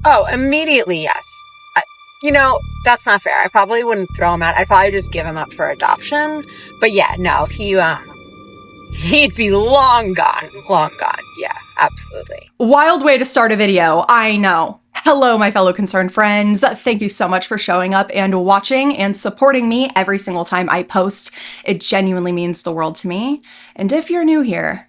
Oh, immediately, yes. That's not fair. I probably wouldn't throw him out. I'd probably just give him up for adoption. But yeah, no, he'd be long gone. Long gone. Yeah, absolutely. Wild way to start a video, I know. Hello, my fellow concerned friends. Thank you so much for showing up and watching and supporting me every single time I post. It genuinely means the world to me. And if you're new here,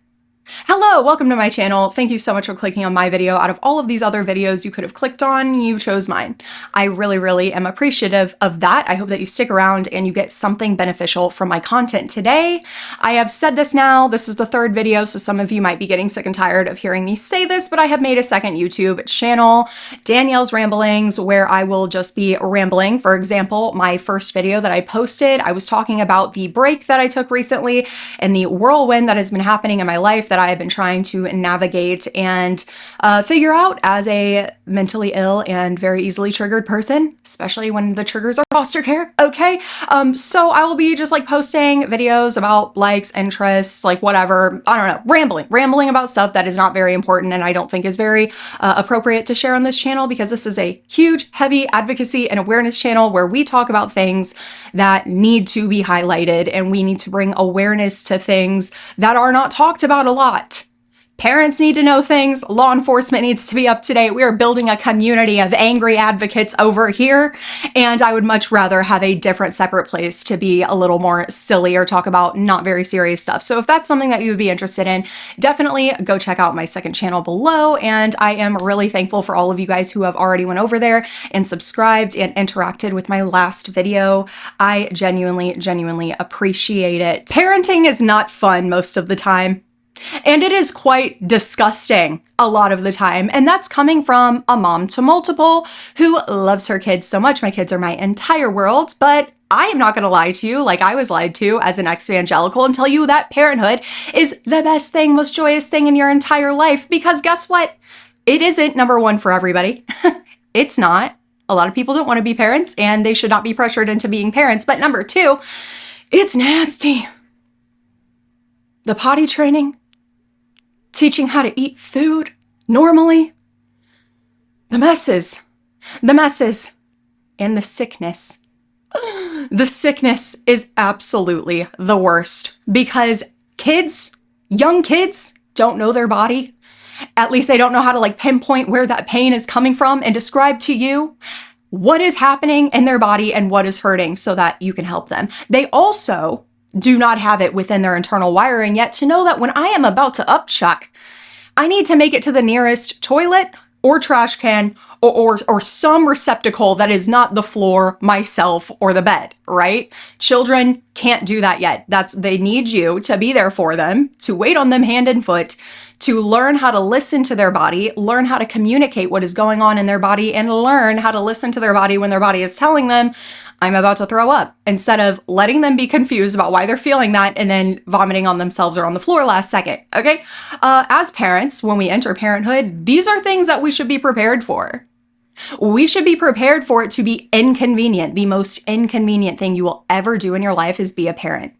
hello, welcome to my channel. Thank you so much for clicking on my video. Out of all of these other videos you could have clicked on, you chose mine. I really am appreciative of that. I hope that you stick around and you get something beneficial from my content today. I have said this now, this is the third video, so some of you might be getting sick and tired of hearing me say this, but I have made a second YouTube channel, Danielle's Ramblings, where I will just be rambling. For example, my first video that I posted, I was talking about the break that I took recently and the whirlwind that has been happening in my life that I have been trying to navigate and figure out as a mentally ill and very easily triggered person, especially when the triggers are foster care, okay? So I will be just like posting videos about likes, interests, like whatever, I don't know, rambling about stuff that is not very important and I don't think is very appropriate to share on this channel, because this is a huge, heavy advocacy and awareness channel where we talk about things that need to be highlighted and we need to bring awareness to things that are not talked about a lot. Parents need to know things. Law enforcement needs to be up to date. We are building a community of angry advocates over here, and I would much rather have a different, separate place to be a little more silly or talk about not very serious stuff. So if that's something that you would be interested in, definitely go check out my second channel below, and I am really thankful for all of you guys who have already went over there and subscribed and interacted with my last video. I genuinely appreciate it. Parenting is not fun most of the time. And it is quite disgusting a lot of the time. And that's coming from a mom to multiple who loves her kids so much. My kids are my entire world, but I am not going to lie to you like I was lied to as an ex-evangelical and tell you that parenthood is the best thing, most joyous thing in your entire life. Because guess what? It isn't, number one, for everybody. It's not. A lot of people don't want to be parents and they should not be pressured into being parents. But number two, it's nasty. The potty training, teaching how to eat food normally, the messes, and the sickness. The sickness is absolutely the worst because young kids don't know their body. At least they don't know how to like pinpoint where that pain is coming from and describe to you what is happening in their body and what is hurting so that you can help them. They also do not have it within their internal wiring yet to know that when I am about to upchuck, I need to make it to the nearest toilet or trash can or some receptacle that is not the floor, myself, or the bed, right? Children can't do that yet. They need you to be there for them, to wait on them hand and foot, to learn how to listen to their body, learn how to communicate what is going on in their body, and learn how to listen to their body when their body is telling them, I'm about to throw up, instead of letting them be confused about why they're feeling that and then vomiting on themselves or on the floor last second, okay? As parents, when we enter parenthood, these are things that we should be prepared for. We should be prepared for it to be inconvenient. The most inconvenient thing you will ever do in your life is be a parent.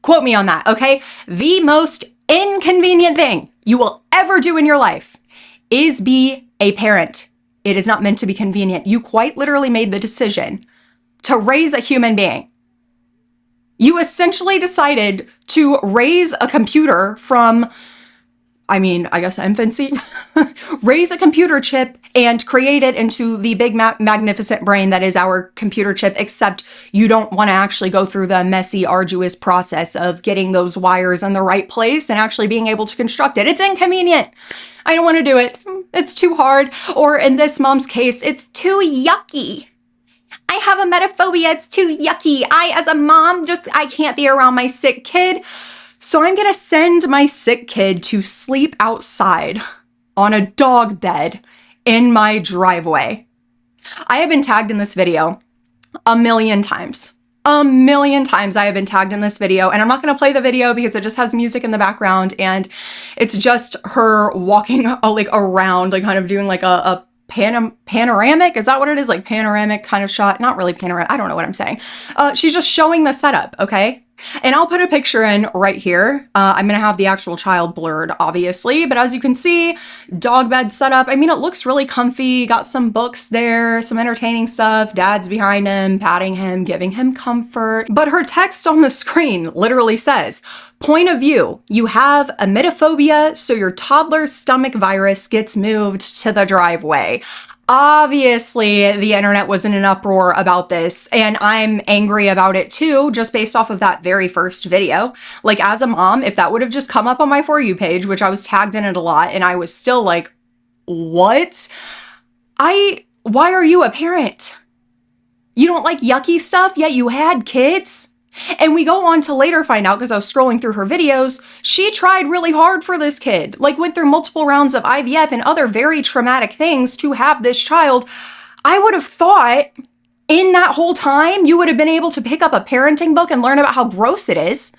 Quote me on that, okay? The most inconvenient thing you will ever do in your life is be a parent. It is not meant to be convenient. You quite literally made the decision to raise a human being. You essentially decided to raise a computer from, I guess infancy, raise a computer chip and create it into the big magnificent brain that is our computer chip, except you don't want to actually go through the messy, arduous process of getting those wires in the right place and actually being able to construct it. It's inconvenient. I don't want to do it. It's too hard. Or in this mom's case, it's too yucky. I have emetophobia. It's too yucky. As a mom, I can't be around my sick kid. So I'm going to send my sick kid to sleep outside on a dog bed in my driveway. I have been tagged in this video a million times. A million times I have been tagged in this video, and I'm not going to play the video because it just has music in the background and it's just her walking around, kind of doing a panoramic, is that what it is? Like panoramic kind of shot, not really panoramic. I don't know what I'm saying. She's just showing the setup, okay? And I'll put a picture in right here. I'm going to have the actual child blurred, obviously. But as you can see, dog bed set up. I mean, it looks really comfy. Got some books there, some entertaining stuff. Dad's behind him, patting him, giving him comfort. But her text on the screen literally says, point of view, you have emetophobia, so your toddler's stomach virus gets moved to the driveway. Obviously, the internet was in an uproar about this, and I'm angry about it too, just based off of that very first video. Like, as a mom, if that would have just come up on my For You page, which I was tagged in it a lot, and I was still like, what? Why are you a parent? You don't like yucky stuff, yet you had kids? And we go on to later find out, because I was scrolling through her videos, she tried really hard for this kid, like went through multiple rounds of IVF and other very traumatic things to have this child. I would have thought in that whole time, you would have been able to pick up a parenting book and learn about how gross it is.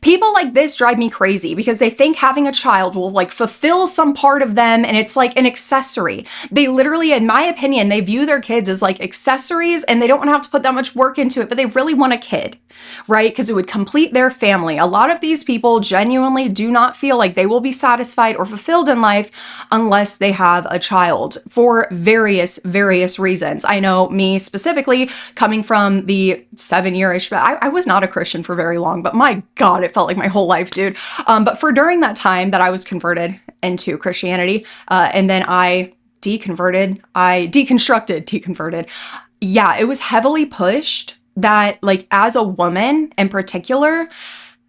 People like this drive me crazy because they think having a child will like fulfill some part of them, and it's like an accessory. They literally, in my opinion, they view their kids as like accessories, and they don't want to have to put that much work into it, but they really want a kid, right? Because it would complete their family. A lot of these people genuinely do not feel like they will be satisfied or fulfilled in life unless they have a child for various reasons. I know me specifically, coming from the 7-year-ish, I was not a Christian for very long, but my God, it felt like my whole life, dude. But for during that time that I was converted into Christianity, and then I deconstructed. Yeah, it was heavily pushed that, like, as a woman in particular,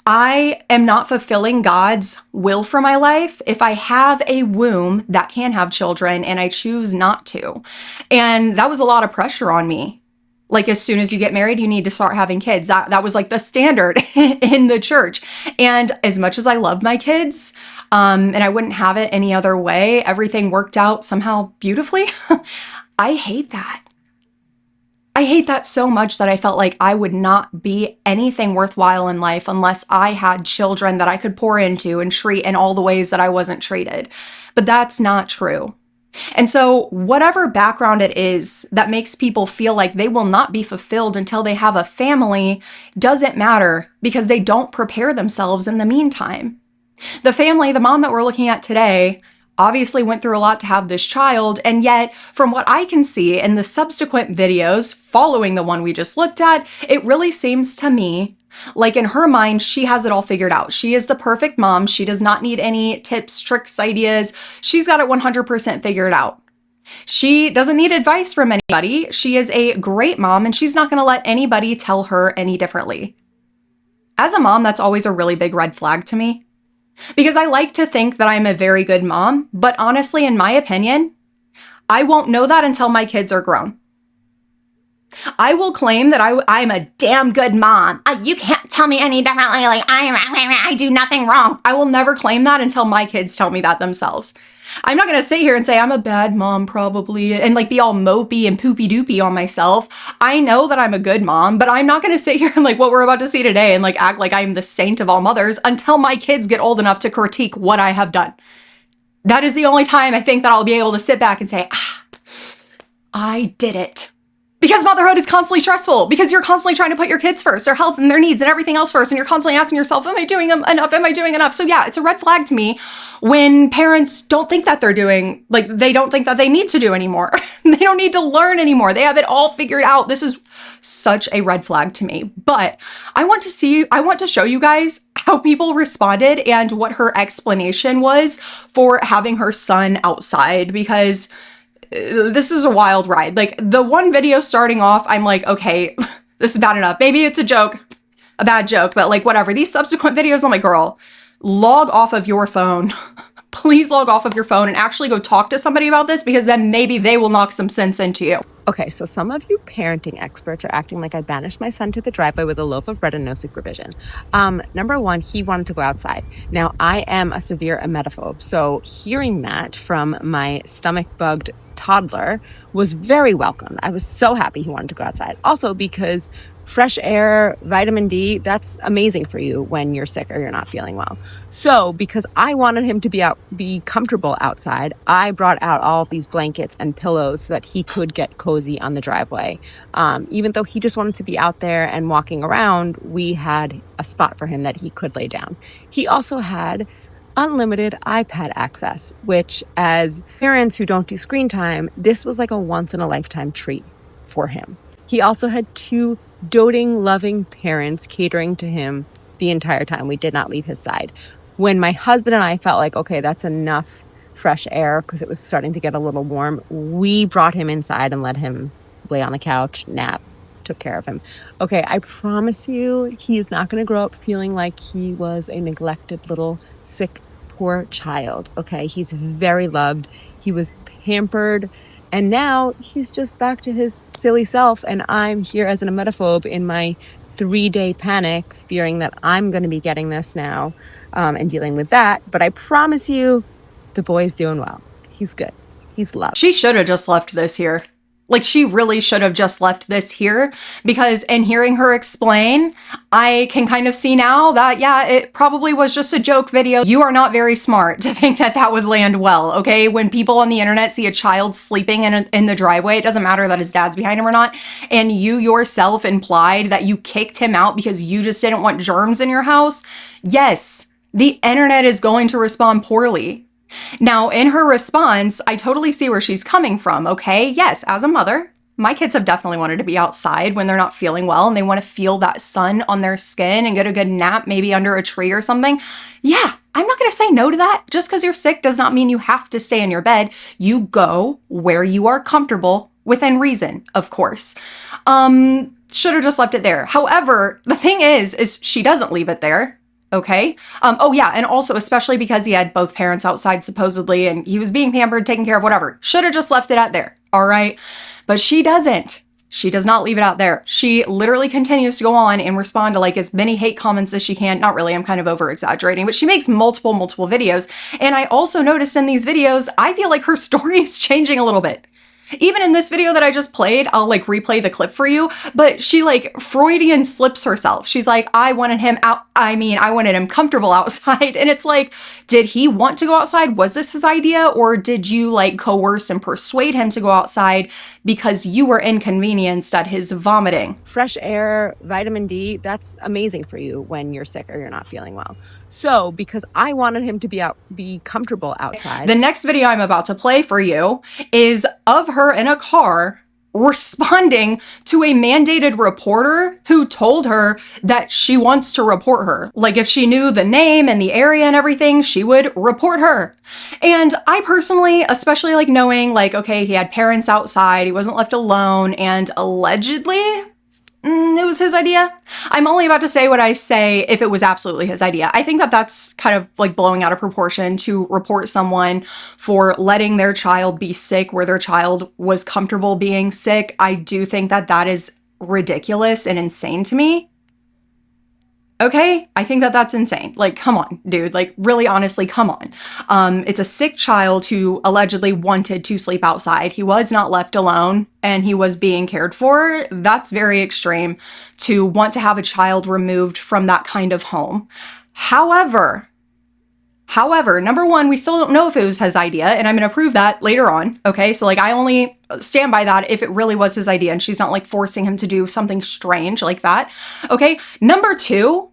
I am not fulfilling God's will for my life if I have a womb that can have children and I choose not to. And that was a lot of pressure on me. Like, as soon as you get married, you need to start having kids. That was like the standard in the church. And as much as I love my kids, and I wouldn't have it any other way, everything worked out somehow beautifully. I hate that. I hate that so much that I felt like I would not be anything worthwhile in life unless I had children that I could pour into and treat in all the ways that I wasn't treated. But that's not true. And so whatever background it is that makes people feel like they will not be fulfilled until they have a family doesn't matter, because they don't prepare themselves in the meantime. The family, the mom that we're looking at today, obviously went through a lot to have this child, and yet from what I can see in the subsequent videos following the one we just looked at, it really seems to me like in her mind, she has it all figured out. She is the perfect mom. She does not need any tips, tricks, ideas. She's got it 100% figured out. She doesn't need advice from anybody. She is a great mom, and she's not going to let anybody tell her any differently. As a mom, that's always a really big red flag to me, because I like to think that I'm a very good mom, but honestly, in my opinion, I won't know that until my kids are grown. I will claim that I'm a damn good mom. You can't tell me any differently. Like, I do nothing wrong. I will never claim that until my kids tell me that themselves. I'm not going to sit here and say I'm a bad mom probably and like be all mopey and poopy doopy on myself. I know that I'm a good mom, but I'm not going to sit here and like what we're about to see today and like act like I'm the saint of all mothers until my kids get old enough to critique what I have done. That is the only time I think that I'll be able to sit back and say, I did it. Because motherhood is constantly stressful, because you're constantly trying to put your kids first, their health and their needs and everything else first. And you're constantly asking yourself, am I doing enough? Am I doing enough? So yeah, it's a red flag to me when parents don't think that they're doing, like, they don't think that they need to do anymore. They don't need to learn anymore. They have it all figured out. This is such a red flag to me. But I want to show you guys how people responded and what her explanation was for having her son outside, because this is a wild ride. Like, the one video starting off, I'm like, okay, this is bad enough. Maybe it's a joke, a bad joke, but like, whatever. These subsequent videos, I'm like, girl, log off of your phone. Please log off of your phone and actually go talk to somebody about this, because then maybe they will knock some sense into you. Okay, so some of you parenting experts are acting like I banished my son to the driveway with a loaf of bread and no supervision. Number one, he wanted to go outside. Now, I am a severe emetophobe, so hearing that from my stomach-bugged toddler was very welcome. I was so happy he wanted to go outside. Also because fresh air, vitamin D, that's amazing for you when you're sick or you're not feeling well. So because I wanted him to be comfortable outside, I brought out all of these blankets and pillows so that he could get cozy on the driveway. Even though he just wanted to be out there and walking around, we had a spot for him that he could lay down. He also had unlimited iPad access, which as parents who don't do screen time, this was like a once in a lifetime treat for him. He also had 2 doting, loving parents catering to him the entire time. We did not leave his side. When my husband and I felt like, okay, that's enough fresh air because it was starting to get a little warm, we brought him inside and let him lay on the couch, nap, took care of him. Okay, I promise you, he is not going to grow up feeling like he was a neglected little sick, poor child. Okay, he's very loved. He was pampered. And now he's just back to his silly self. And I'm here as an emetophobe in my 3-day panic, fearing that I'm going to be getting this now and dealing with that. But I promise you, the boy's doing well. He's good. He's loved. She should have just left this here. Like, she really should have just left this here, because in hearing her explain, I can kind of see now that, yeah, it probably was just a joke video. You are not very smart to think that that would land well, okay? When people on the internet see a child sleeping in the driveway, it doesn't matter that his dad's behind him or not, and you yourself implied that you kicked him out because you just didn't want germs in your house. Yes, the internet is going to respond poorly. Now, in her response, I totally see where she's coming from, okay? Yes, as a mother, my kids have definitely wanted to be outside when they're not feeling well and they want to feel that sun on their skin and get a good nap, maybe under a tree or something. Yeah, I'm not going to say no to that. Just because you're sick does not mean you have to stay in your bed. You go where you are comfortable, within reason, of course. Should have just left it there. However, the thing is she doesn't leave it there. Okay. Oh yeah. And also, especially because he had both parents outside supposedly and he was being pampered, taken care of, whatever. Should have just left it out there. All right. But she doesn't. She does not leave it out there. She literally continues to go on and respond to like as many hate comments as she can. Not really. I'm kind of over exaggerating, but she makes multiple videos. And I also noticed in these videos, I feel like her story is changing a little bit. Even in this video that I just played, I'll like replay the clip for you, but she like Freudian slips herself. She's like, I wanted him comfortable outside. And it's like, did he want to go outside? Was this his idea? Or did you like coerce and persuade him to go outside because you were inconvenienced at his vomiting? Fresh air, vitamin D, that's amazing for you when you're sick or you're not feeling well. So because I wanted him to be comfortable outside. The next video I'm about to play for you is of her in a car responding to a mandated reporter who told her that she wants to report her. Like if she knew the name and the area and everything, she would report her. And I personally, especially like knowing like, okay, he had parents outside, he wasn't left alone, and allegedly, it was his idea. I'm only about to say what I say if it was absolutely his idea. I think that that's kind of like blowing out of proportion to report someone for letting their child be sick where their child was comfortable being sick. I do think that that is ridiculous and insane to me. Okay, I think that that's insane. Like, come on, dude. Like, really, honestly, come on. It's a sick child who allegedly wanted to sleep outside. He was not left alone and he was being cared for. That's very extreme to want to have a child removed from that kind of home. However, number one, we still don't know if it was his idea, and I'm going to prove that later on. Okay, so like I only stand by that if it really was his idea and she's not like forcing him to do something strange like that. Okay, number two,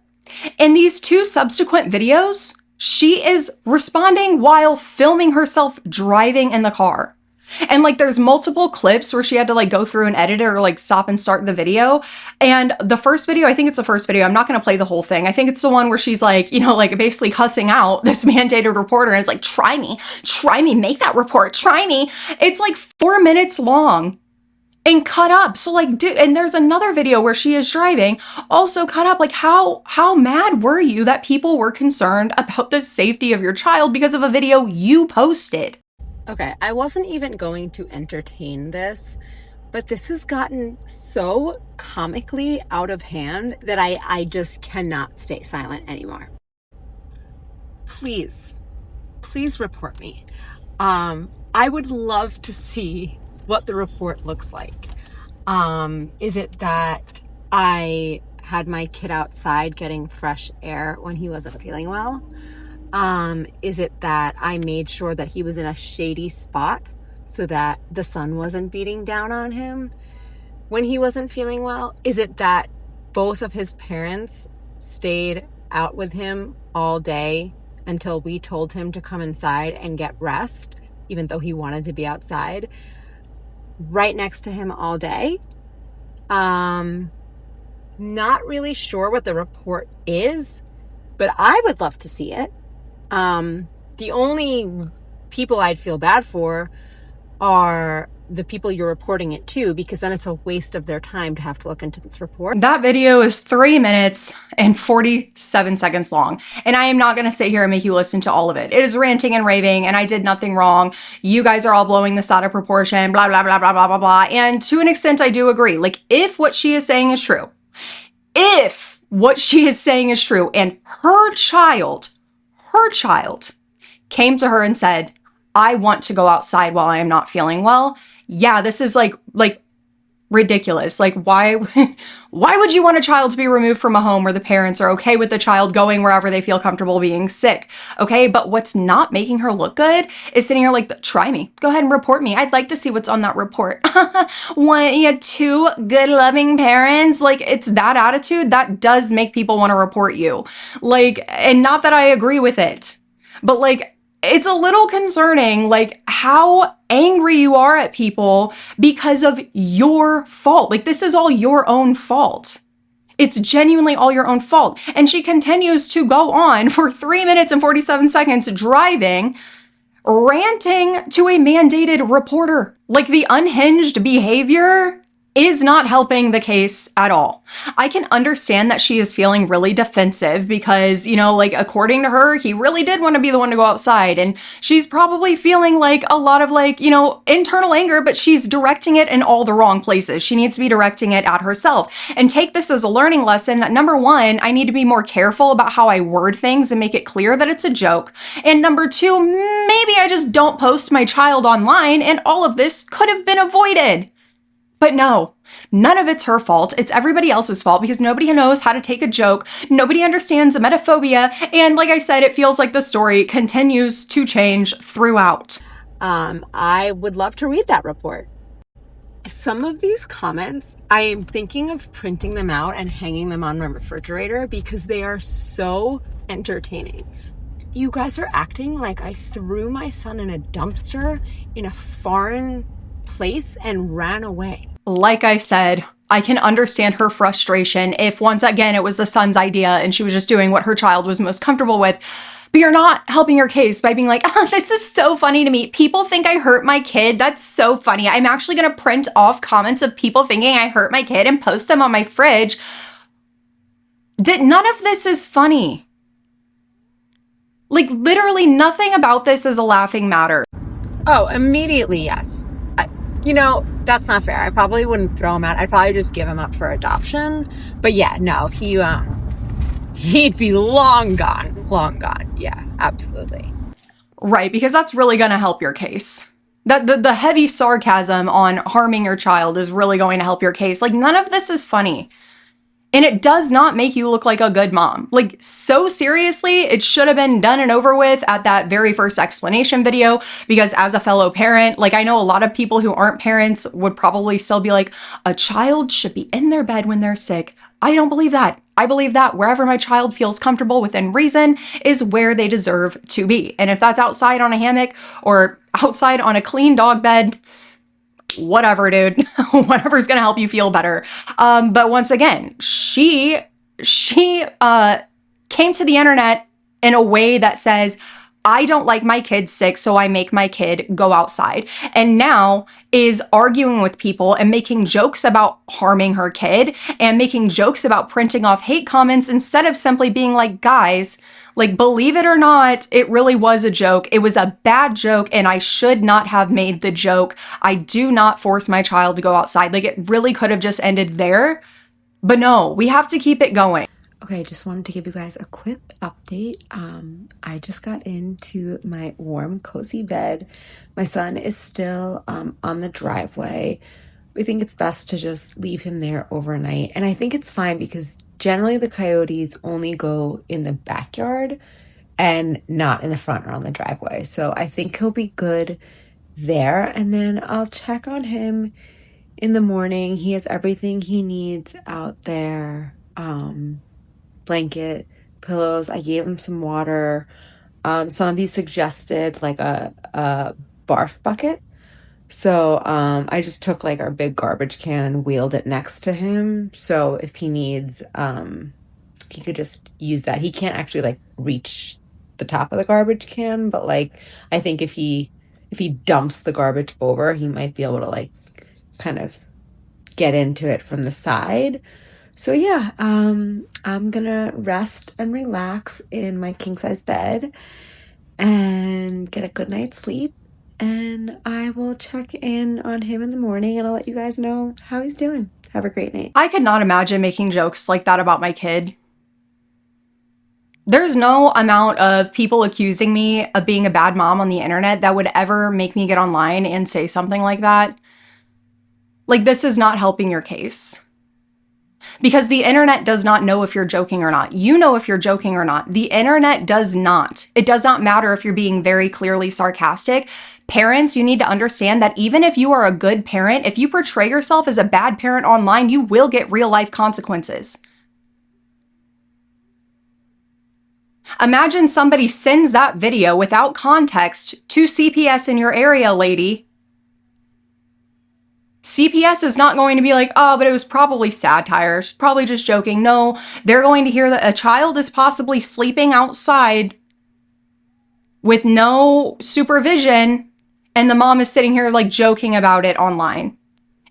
in these 2 subsequent videos, she is responding while filming herself driving in the car. And like there's multiple clips where she had to like go through and edit it or like stop and start the video. And the first video, I think it's the first video, I'm not going to play the whole thing. I think it's the one where she's like, you know, like basically cussing out this mandated reporter and it's like, try me, make that report, try me. It's like 4 minutes long and cut up. So like, dude, and there's another video where she is driving, also cut up. Like how mad were you that people were concerned about the safety of your child because of a video you posted? Okay, I wasn't even going to entertain this, but this has gotten so comically out of hand that I just cannot stay silent anymore. Please report me. I would love to see what the report looks like. Is it that I had my kid outside getting fresh air when he wasn't feeling well? Is it that I made sure that he was in a shady spot so that the sun wasn't beating down on him when he wasn't feeling well? Is it that both of his parents stayed out with him all day until we told him to come inside and get rest, even though he wanted to be outside, right next to him all day? Not really sure what the report is, but I would love to see it. The only people I'd feel bad for are the people you're reporting it to, because then it's a waste of their time to have to look into this report. That video is 3 minutes and 47 seconds long, and I am not going to sit here and make you listen to all of it. It is ranting and raving, and I did nothing wrong. You guys are all blowing this out of proportion, blah, blah, blah, blah, blah, blah, blah. And to an extent, I do agree. Like, if what she is saying is true, and her child came to her and said, I want to go outside while I am not feeling well. Yeah, this is like ridiculous. Like, why would you want a child to be removed from a home where the parents are okay with the child going wherever they feel comfortable being sick? Okay, but what's not making her look good is sitting here like, try me. Go ahead and report me. I'd like to see what's on that report. You had two good loving parents. Like, it's that attitude that does make people want to report you. Like, and not that I agree with it, but like, it's a little concerning, like, how angry you are at people because of your fault. Like, this is all your own fault. It's genuinely all your own fault. And she continues to go on for 3 minutes and 47 seconds driving, ranting to a mandated reporter. Like, the unhinged behavior is not helping the case at all. I can understand that she is feeling really defensive because, you know, like, according to her, he really did want to be the one to go outside. And she's probably feeling like a lot of, like, you know, internal anger, but she's directing it in all the wrong places. She needs to be directing it at herself and take this as a learning lesson that, number one, I need to be more careful about how I word things and make it clear that it's a joke. And number two, maybe I just don't post my child online and all of this could have been avoided. But no, none of it's her fault. It's everybody else's fault because nobody knows how to take a joke. Nobody understands emetophobia. And like I said, it feels like the story continues to change throughout. I would love to read that report. Some of these comments, I am thinking of printing them out and hanging them on my refrigerator because they are so entertaining. You guys are acting like I threw my son in a dumpster in a foreign place and ran away. Like I said, I can understand her frustration if once again it was the son's idea and she was just doing what her child was most comfortable with. But you're not helping your case by being like, oh, this is so funny to me. People think I hurt my kid. That's so funny. I'm actually going to print off comments of people thinking I hurt my kid and post them on my fridge. That none of this is funny. Like, literally nothing about this is a laughing matter. Oh, immediately, yes. You know, that's not fair. I probably wouldn't throw him out. I'd probably just give him up for adoption. But yeah, no, he'd be long gone. Yeah, absolutely. Right, because that's really going to help your case. The heavy sarcasm on harming your child is really going to help your case. Like, none of this is funny. And it does not make you look like a good mom. Like, so seriously, it should have been done and over with at that very first explanation video, because as a fellow parent, like, I know a lot of people who aren't parents would probably still be like, a child should be in their bed when they're sick. I don't believe that. I believe that wherever my child feels comfortable within reason is where they deserve to be. And if that's outside on a hammock or outside on a clean dog bed, whatever, dude. Whatever's gonna help you feel better. But once again, she came to the internet in a way that says, I don't like my kid sick, so I make my kid go outside. And now is arguing with people and making jokes about harming her kid and making jokes about printing off hate comments instead of simply being like, guys, like, believe it or not, it really was a joke. It was a bad joke and I should not have made the joke. I do not force my child to go outside. Like, it really could have just ended there. But no, we have to keep it going. Okay, just wanted to give you guys a quick update. I just got into my warm, cozy bed. My son is still on the driveway. We think it's best to just leave him there overnight. And I think it's fine because generally the coyotes only go in the backyard and not in the front or on the driveway. So I think he'll be good there. And then I'll check on him in the morning. He has everything he needs out there. Blanket, pillows. I gave him some water. Some of you suggested like a barf bucket. So I just took like our big garbage can and wheeled it next to him. So if he needs, he could just use that. He can't actually like reach the top of the garbage can, but like I think if he dumps the garbage over, he might be able to like kind of get into it from the side. So yeah, I'm gonna rest and relax in my king size bed and get a good night's sleep. And I will check in on him in the morning and I'll let you guys know how he's doing. Have a great night. I could not imagine making jokes like that about my kid. There's no amount of people accusing me of being a bad mom on the internet that would ever make me get online and say something like that. Like, this is not helping your case. Because the internet does not know if you're joking or not. You know if you're joking or not. The internet does not. It does not matter if you're being very clearly sarcastic. Parents, you need to understand that even if you are a good parent, if you portray yourself as a bad parent online, you will get real life consequences. Imagine somebody sends that video without context to CPS in your area, lady. CPS is not going to be like, oh, but it was probably satire. She's probably just joking. No, they're going to hear that a child is possibly sleeping outside with no supervision, and the mom is sitting here like joking about it online.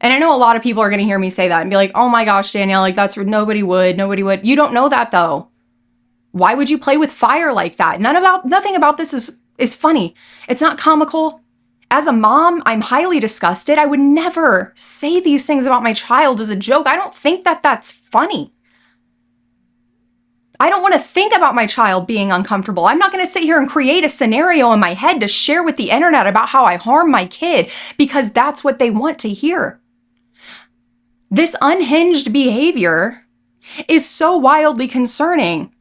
And I know a lot of people are going to hear me say that and be like, oh my gosh, Danielle, like that's nobody would. You don't know that though. Why would you play with fire like that? Nothing about this is funny. It's not comical. As a mom, I'm highly disgusted. I would never say these things about my child as a joke. I don't think that that's funny. I don't want to think about my child being uncomfortable. I'm not going to sit here and create a scenario in my head to share with the internet about how I harm my kid because that's what they want to hear. This unhinged behavior is so wildly concerning.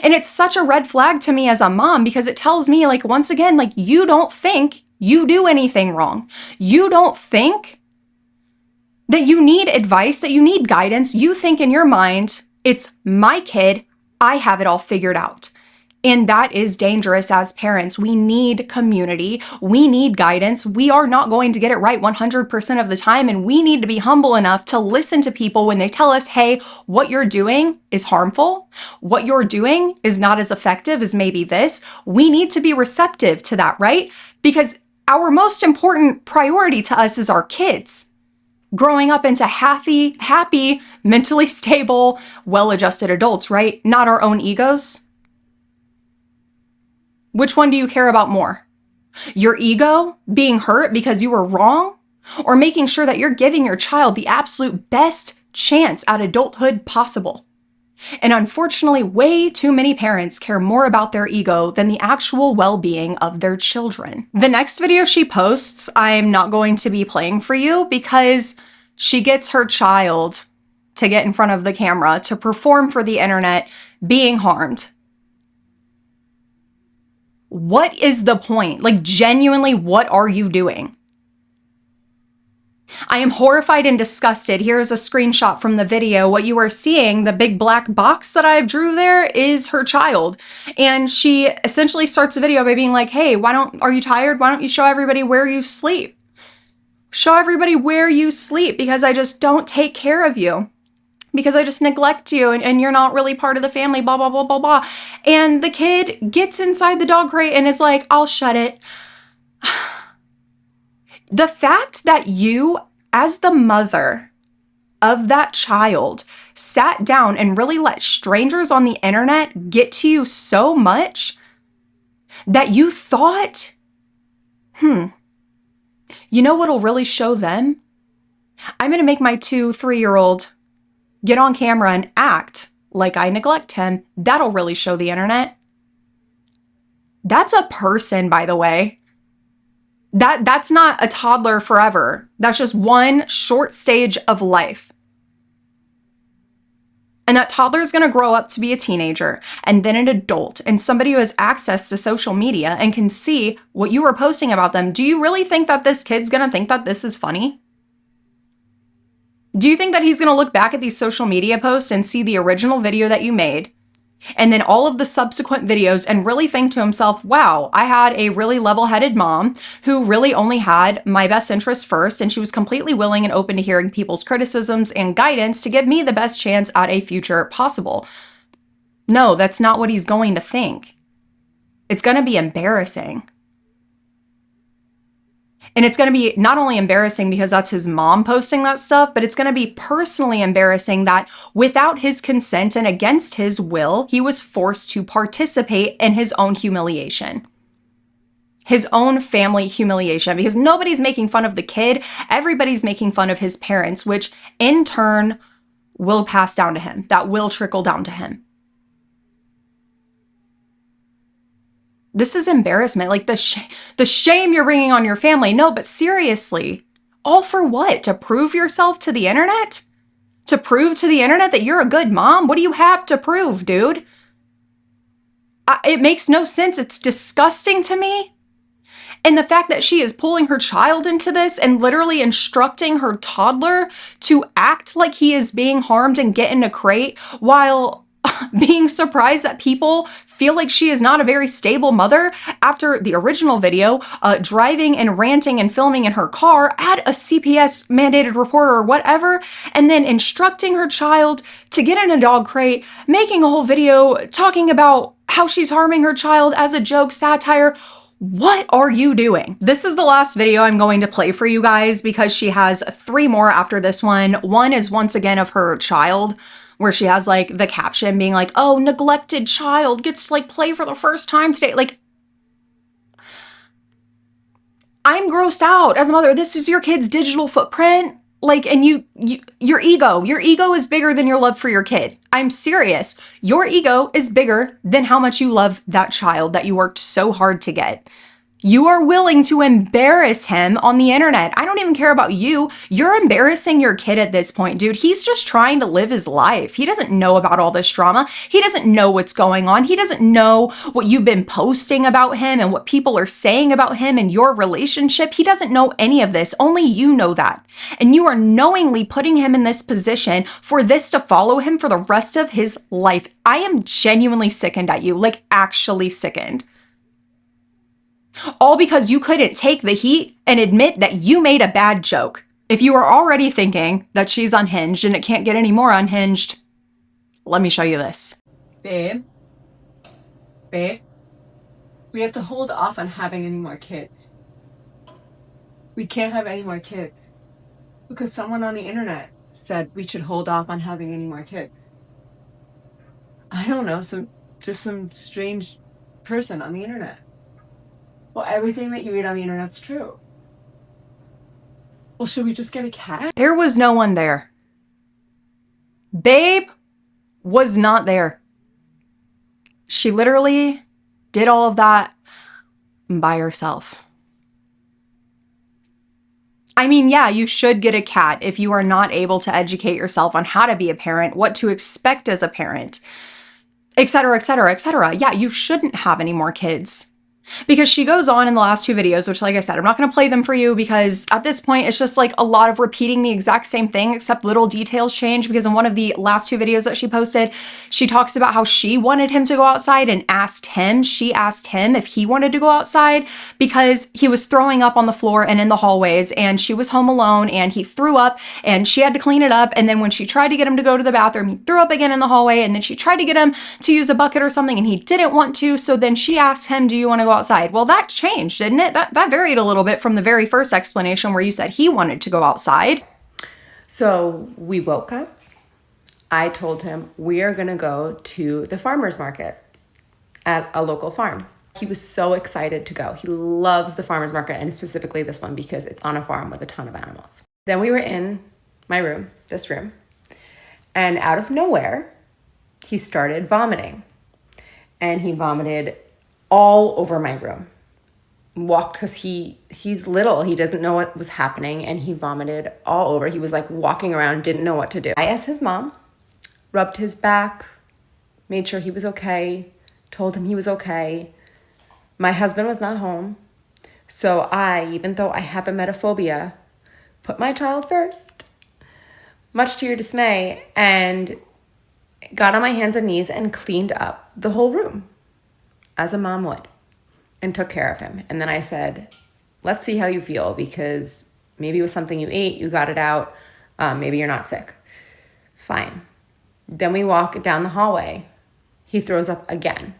And it's such a red flag to me as a mom because it tells me, like, once again, like, you don't think you do anything wrong. You don't think that you need advice, that you need guidance. You think in your mind, it's my kid, I have it all figured out. And that is dangerous as parents. We need community. We need guidance. We are not going to get it right 100% of the time. And we need to be humble enough to listen to people when they tell us, hey, what you're doing is harmful. What you're doing is not as effective as maybe this. We need to be receptive to that, right? Because our most important priority to us is our kids growing up into happy, mentally stable, well-adjusted adults, right? Not our own egos. Which one do you care about more? Your ego being hurt because you were wrong? Or making sure that you're giving your child the absolute best chance at adulthood possible? And unfortunately, way too many parents care more about their ego than the actual well-being of their children. The next video she posts, I'm not going to be playing for you because she gets her child to get in front of the camera to perform for the internet being harmed. What is the point? Like, genuinely, what are you doing? I am horrified and disgusted. Here's a screenshot from the video. What you are seeing, the big black box that I've drew there, is her child. And she essentially starts the video by being like, hey, are you tired? Why don't you show everybody where you sleep? Show everybody where you sleep because I just don't take care of you. Because I just neglect you and you're not really part of the family, blah, blah, blah, blah, blah. And the kid gets inside the dog crate and is like, I'll shut it. The fact that you, as the mother of that child, sat down and really let strangers on the internet get to you so much that you thought, you know what'll really show them? I'm going to make my 2-3-year-old get on camera and act like I neglect him, that'll really show the internet. That's a person, by the way. That's not a toddler forever. That's just one short stage of life. And that toddler is going to grow up to be a teenager and then an adult and somebody who has access to social media and can see what you were posting about them. Do you really think that this kid's going to think that this is funny? Do you think that he's going to look back at these social media posts and see the original video that you made and then all of the subsequent videos and really think to himself, wow, I had a really level-headed mom who really only had my best interest first, and she was completely willing and open to hearing people's criticisms and guidance to give me the best chance at a future possible? No, that's not what he's going to think. It's going to be embarrassing. And it's going to be not only embarrassing because that's his mom posting that stuff, but it's going to be personally embarrassing that without his consent and against his will, he was forced to participate in his own humiliation. His own family humiliation, because nobody's making fun of the kid. Everybody's making fun of his parents, which in turn will pass down to him. That will trickle down to him. This is embarrassment, like the shame you're bringing on your family. No, but seriously, all for what? To prove yourself to the internet? To prove to the internet that you're a good mom? What do you have to prove, dude? It makes no sense. It's disgusting to me. And the fact that she is pulling her child into this and literally instructing her toddler to act like he is being harmed and get in a crate while being surprised that people feel like she is not a very stable mother after the original video, driving and ranting and filming in her car at a CPS mandated reporter or whatever, and then instructing her child to get in a dog crate, making a whole video talking about how she's harming her child as a joke, satire. What are you doing? This is the last video I'm going to play for you guys because she has 3 more after this one. One is once again of her child, where she has like the caption being like, oh, neglected child gets to like play for the first time today. Like, I'm grossed out as a mother. This is your kid's digital footprint. Like, and your ego is bigger than your love for your kid. I'm serious. Your ego is bigger than how much you love that child that you worked so hard to get. You are willing to embarrass him on the internet. I don't even care about you. You're embarrassing your kid at this point, dude. He's just trying to live his life. He doesn't know about all this drama. He doesn't know what's going on. He doesn't know what you've been posting about him and what people are saying about him and your relationship. He doesn't know any of this. Only you know that. And you are knowingly putting him in this position for this to follow him for the rest of his life. I am genuinely sickened at you, like actually sickened. All because you couldn't take the heat and admit that you made a bad joke. If you are already thinking that she's unhinged and it can't get any more unhinged, let me show you this. Babe, we have to hold off on having any more kids. We can't have any more kids because someone on the internet said we should hold off on having any more kids. I don't know, some strange person on the internet. Well, everything that you read on the internet's true. Well, should we just get a cat? There was no one there. Babe was not there. She literally did all of that by herself. I mean, yeah, you should get a cat if you are not able to educate yourself on how to be a parent, what to expect as a parent, etc., etc., etc. Yeah, you shouldn't have any more kids. Because she goes on in the last 2 videos, which, like I said, I'm not going to play them for you because at this point, it's just like a lot of repeating the exact same thing, except little details change. Because in one of the last 2 videos that she posted, she talks about how she wanted him to go outside and she asked him if he wanted to go outside because he was throwing up on the floor and in the hallways, and she was home alone and he threw up and she had to clean it up. And then when she tried to get him to go to the bathroom, he threw up again in the hallway, and then she tried to get him to use a bucket or something and he didn't want to. So then she asked him, do you want to go outside? Well, that changed, didn't it? That varied a little bit from the very first explanation where you said he wanted to go outside. So we woke up. I told him we are going to go to the farmer's market at a local farm. He was so excited to go. He loves the farmer's market, and specifically this one because it's on a farm with a ton of animals. Then we were in my room, this room, and out of nowhere, he started vomiting. And he vomited all over my room. Walked, because he's little, he doesn't know what was happening, and he vomited all over. He was like walking around, didn't know what to do. I asked his mom, rubbed his back, made sure he was okay, told him he was okay. My husband was not home, so I, even though I have emetophobia, put my child first, much to your dismay, and got on my hands and knees and cleaned up the whole room, as a mom would, and took care of him. And then I said, let's see how you feel, because maybe it was something you ate, you got it out, maybe you're not sick. Fine. Then we walk down the hallway. He throws up again.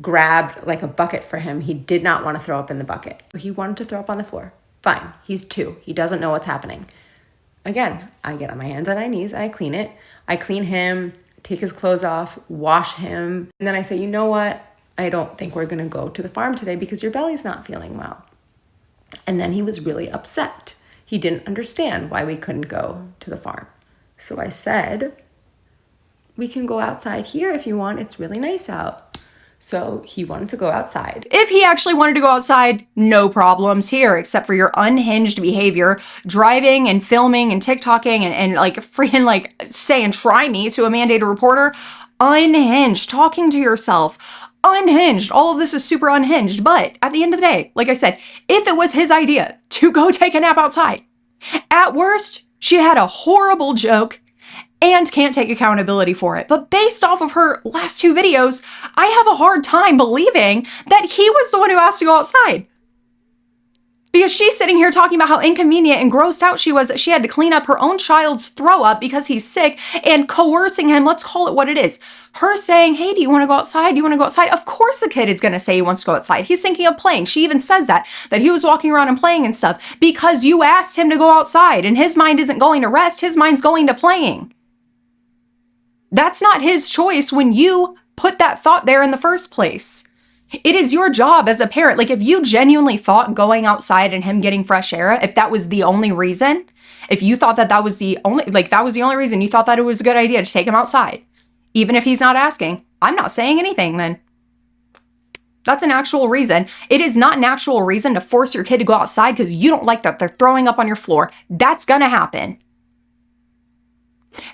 Grabbed like a bucket for him. He did not want to throw up in the bucket. He wanted to throw up on the floor. Fine. He's 2. He doesn't know what's happening. Again, I get on my hands and my knees. I clean it. I clean him, take his clothes off, wash him. And then I say, you know what? I don't think we're going to go to the farm today because your belly's not feeling well. And then he was really upset. He didn't understand why we couldn't go to the farm. So I said, we can go outside here if you want. It's really nice out. So he wanted to go outside. If he actually wanted to go outside, no problems here, except for your unhinged behavior, driving and filming and TikToking and like freaking like saying, try me to a mandated reporter. Unhinged, talking to yourself. Unhinged. All of this is super unhinged. But at the end of the day, like I said, if it was his idea to go take a nap outside, at worst, she had a horrible joke and can't take accountability for it. But based off of her last 2 videos, I have a hard time believing that he was the one who asked to go outside. Because she's sitting here talking about how inconvenient and grossed out she was that she had to clean up her own child's throw up because he's sick and coercing him. Let's call it what it is. Her saying, hey, do you want to go outside? Do you want to go outside? Of course the kid is going to say he wants to go outside. He's thinking of playing. She even says that he was walking around and playing and stuff because you asked him to go outside and his mind isn't going to rest. His mind's going to playing. That's not his choice when you put that thought there in the first place. It is your job as a parent. Like if you genuinely thought going outside and him getting fresh air, if that was the only reason, if you thought that was the only, like that was the only reason you thought that it was a good idea to take him outside, even if he's not asking, I'm not saying anything then. That's an actual reason. It is not an actual reason to force your kid to go outside because you don't like that they're throwing up on your floor. That's gonna happen.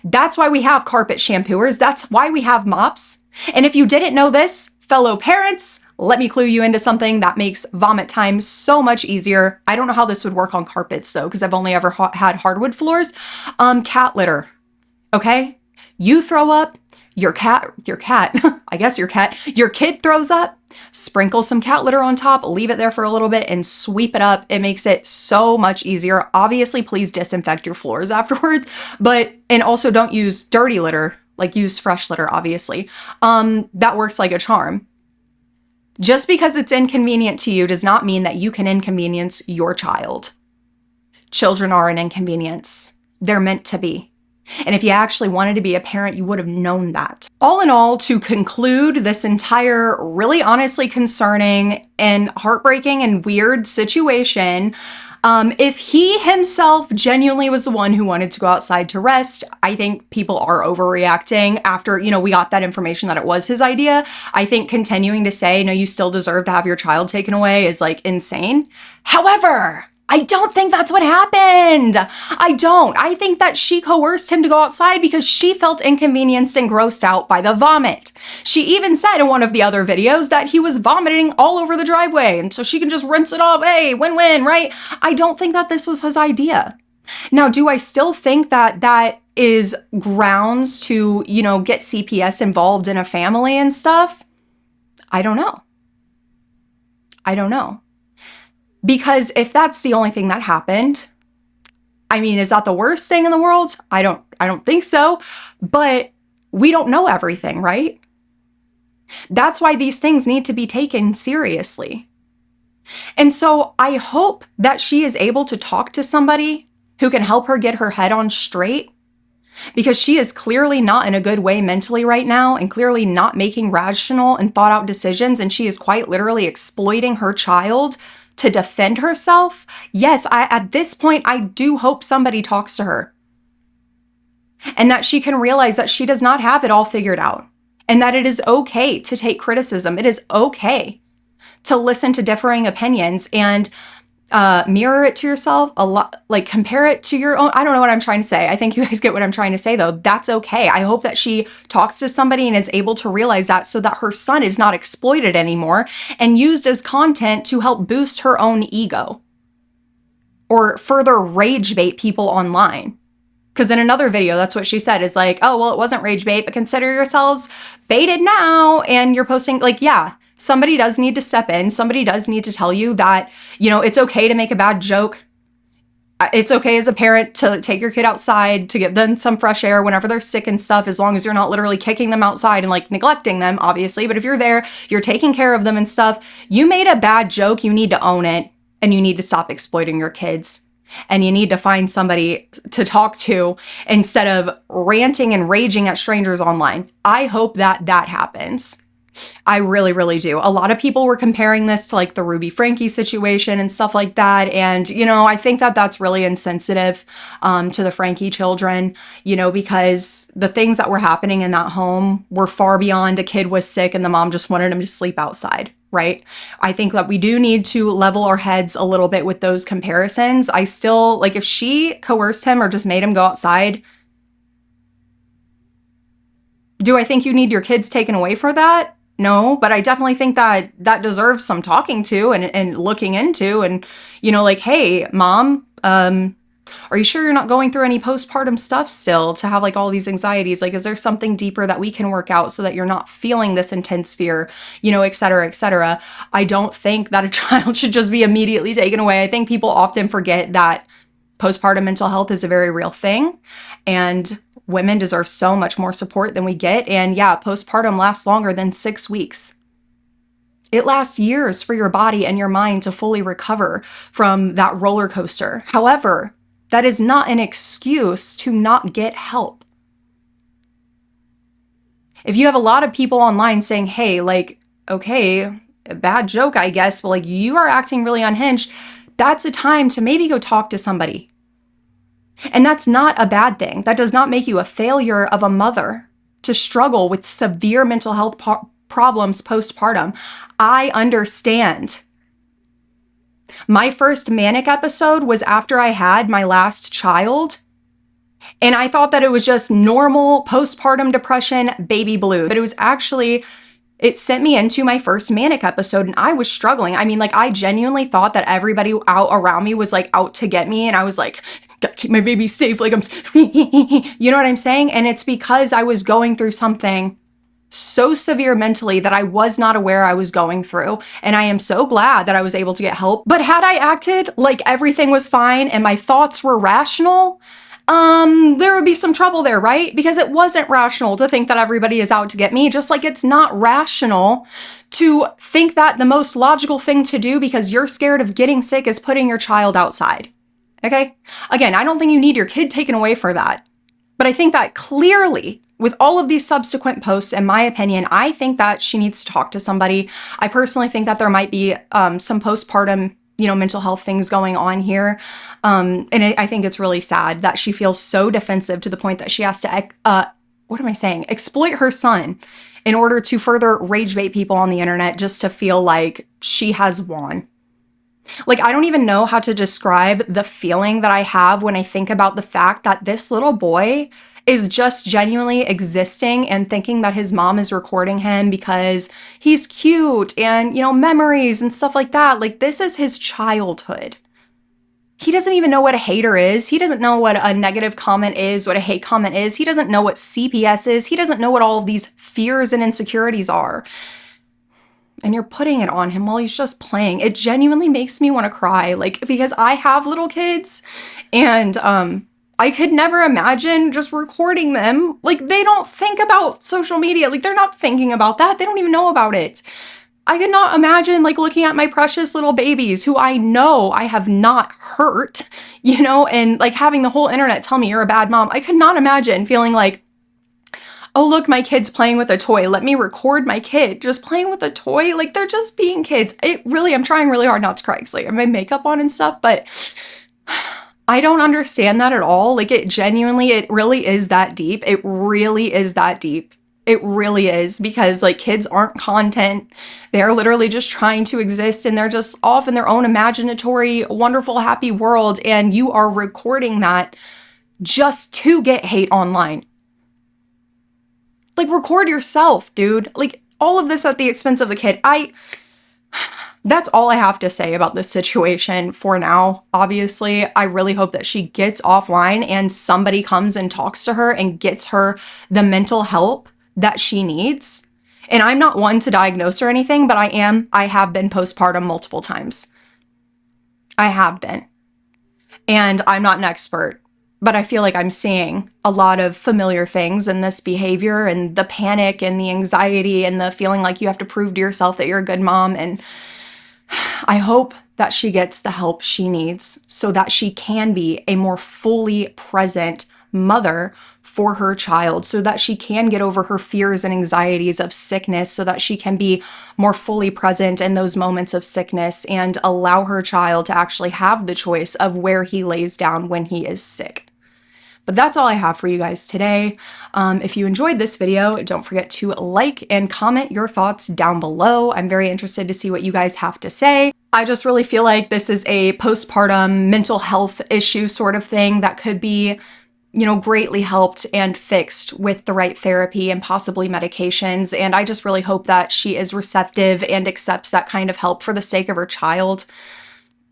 That's why we have carpet shampooers. That's why we have mops. And if you didn't know this, fellow parents, let me clue you into something that makes vomit time so much easier. I don't know how this would work on carpets though, because I've only ever had hardwood floors. Cat litter. Okay? You throw up, your kid throws up, sprinkle some cat litter on top, leave it there for a little bit and sweep it up. It makes it so much easier. Obviously, please disinfect your floors afterwards, and also don't use dirty litter, like use fresh litter, obviously. That works like a charm. Just because it's inconvenient to you does not mean that you can inconvenience your child. Children are an inconvenience. They're meant to be. And if you actually wanted to be a parent, you would have known that. All in all, to conclude this entire really honestly concerning and heartbreaking and weird situation, if he himself genuinely was the one who wanted to go outside to rest, I think people are overreacting after, we got that information that it was his idea. I think continuing to say, no, you still deserve to have your child taken away is like insane. However, I don't think that's what happened. I don't. I think that she coerced him to go outside because she felt inconvenienced and grossed out by the vomit. She even said in one of the other videos that he was vomiting all over the driveway, and so she can just rinse it off. Hey, win-win, right? I don't think that this was his idea. Now, do I still think that that is grounds to, get CPS involved in a family and stuff? I don't know. Because if that's the only thing that happened, I mean, is that the worst thing in the world? I don't think so, but we don't know everything, right? That's why these things need to be taken seriously. And so I hope that she is able to talk to somebody who can help her get her head on straight, because she is clearly not in a good way mentally right now and clearly not making rational and thought out decisions. And she is quite literally exploiting her child to defend herself. Yes, at this point, I do hope somebody talks to her and that she can realize that she does not have it all figured out and that it is okay to take criticism. It is okay to listen to differing opinions and mirror it to yourself a lot, like compare it to your own. I don't know what I'm trying to say. I think you guys get what I'm trying to say though. That's okay. I hope that she talks to somebody and is able to realize that, so that her son is not exploited anymore and used as content to help boost her own ego or further rage bait people online. Because in another video, that's what she said, is like, oh, well, it wasn't rage bait, but consider yourselves baited now. And you're posting, like, yeah, somebody does need to step in. Somebody does need to tell you that, you know, it's okay to make a bad joke. It's okay as a parent to take your kid outside, to give them some fresh air whenever they're sick and stuff, as long as you're not literally kicking them outside and like neglecting them, obviously. But if you're there, you're taking care of them and stuff. You made a bad joke, you need to own it, and you need to stop exploiting your kids. And you need to find somebody to talk to instead of ranting and raging at strangers online. I hope that that happens. I really, really do. A lot of people were comparing this to like the Ruby Frankie situation and stuff like that. And, you know, I think that that's really insensitive to the Frankie children, you know, because the things that were happening in that home were far beyond a kid was sick and the mom just wanted him to sleep outside. Right? I think that we do need to level our heads a little bit with those comparisons. I still, like, if she coerced him or just made him go outside, do I think you need your kids taken away for that? No, but I definitely think that that deserves some talking to and looking into, and, you know, like, hey, mom, are you sure you're not going through any postpartum stuff still to have like all these anxieties? Like, is there something deeper that we can work out so that you're not feeling this intense fear, you know, et cetera, et cetera. I don't think that a child should just be immediately taken away. I think people often forget that postpartum mental health is a very real thing, and women deserve so much more support than we get. And yeah, postpartum lasts longer than 6 weeks. It lasts years for your body and your mind to fully recover from that roller coaster. However, that is not an excuse to not get help. If you have a lot of people online saying, hey, like, okay, a bad joke, I guess, but like you are acting really unhinged, that's a time to maybe go talk to somebody. And that's not a bad thing. That does not make you a failure of a mother to struggle with severe mental health problems postpartum. I understand. My first manic episode was after I had my last child, and I thought that it was just normal postpartum depression, baby blues, but it was actually, it sent me into my first manic episode, and I was struggling. I mean, like, I genuinely thought that everybody out around me was like out to get me, and I was like, gotta keep my baby safe, like I'm, you know what I'm saying? And it's because I was going through something so severe mentally that I was not aware I was going through. And I am so glad that I was able to get help. But had I acted like everything was fine and my thoughts were rational, there would be some trouble there, right? Because it wasn't rational to think that everybody is out to get me, just like it's not rational to think that the most logical thing to do because you're scared of getting sick is putting your child outside. Okay? Again, I don't think you need your kid taken away for that. But I think that clearly, with all of these subsequent posts, in my opinion, I think that she needs to talk to somebody. I personally think that there might be some postpartum, you know, mental health things going on here. I think it's really sad that she feels so defensive to the point that she has to, exploit her son in order to further rage bait people on the internet just to feel like she has won. Like, I don't even know how to describe the feeling that I have when I think about the fact that this little boy is just genuinely existing and thinking that his mom is recording him because he's cute and, you know, memories and stuff like that. Like, this is his childhood. He doesn't even know what a hater is. He doesn't know what a negative comment is, what a hate comment is. He doesn't know what CPS is. He doesn't know what all of these fears and insecurities are. And you're putting it on him while he's just playing. It genuinely makes me want to cry, like, because I have little kids and I could never imagine just recording them. Like, they don't think about social media. Like, they're not thinking about that. They don't even know about it. I could not imagine, like, looking at my precious little babies who I know I have not hurt, you know, and like having the whole internet tell me you're a bad mom. I could not imagine feeling like, oh, look, my kid's playing with a toy. Let me record my kid just playing with a toy. Like, they're just being kids. I'm trying really hard not to cry because, like, I have my makeup on and stuff, but I don't understand that at all. Like, it really is that deep. It really is that deep. It really is, because like kids aren't content. They're literally just trying to exist, and they're just off in their own imaginatory, wonderful, happy world. And you are recording that just to get hate online. Like, record yourself, dude. Like, all of this at the expense of the kid. That's all I have to say about this situation for now. Obviously, I really hope that she gets offline and somebody comes and talks to her and gets her the mental help that she needs. And I'm not one to diagnose or anything, but I have been postpartum multiple times. I have been. And I'm not an expert, but I feel like I'm seeing a lot of familiar things in this behavior, and the panic and the anxiety and the feeling like you have to prove to yourself that you're a good mom. And I hope that she gets the help she needs so that she can be a more fully present mother for her child, so that she can get over her fears and anxieties of sickness, so that she can be more fully present in those moments of sickness and allow her child to actually have the choice of where he lays down when he is sick. But that's all I have for you guys today. If you enjoyed this video, don't forget to like and comment your thoughts down below. I'm very interested to see what you guys have to say. I just really feel like this is a postpartum mental health issue sort of thing that could be, you know, greatly helped and fixed with the right therapy and possibly medications. And I just really hope that she is receptive and accepts that kind of help for the sake of her child.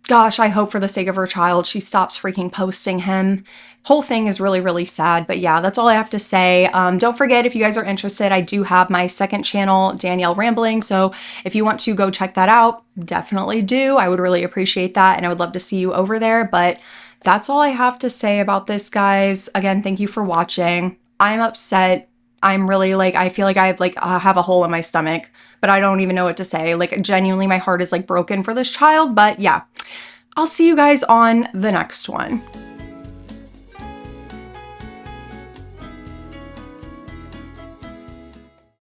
Gosh, I hope for the sake of her child she stops freaking posting him. Whole thing is really, really sad. But yeah, that's all I have to say. Don't forget, if you guys are interested, I do have my second channel, Danielle Rambling. So if you want to go check that out, definitely do. I would really appreciate that, and I would love to see you over there. But that's all I have to say about this, guys. Again, thank you for watching. I'm upset. I'm really like, I feel like I have a hole in my stomach, but I don't even know what to say. Like, genuinely, my heart is like broken for this child. But yeah, I'll see you guys on the next one.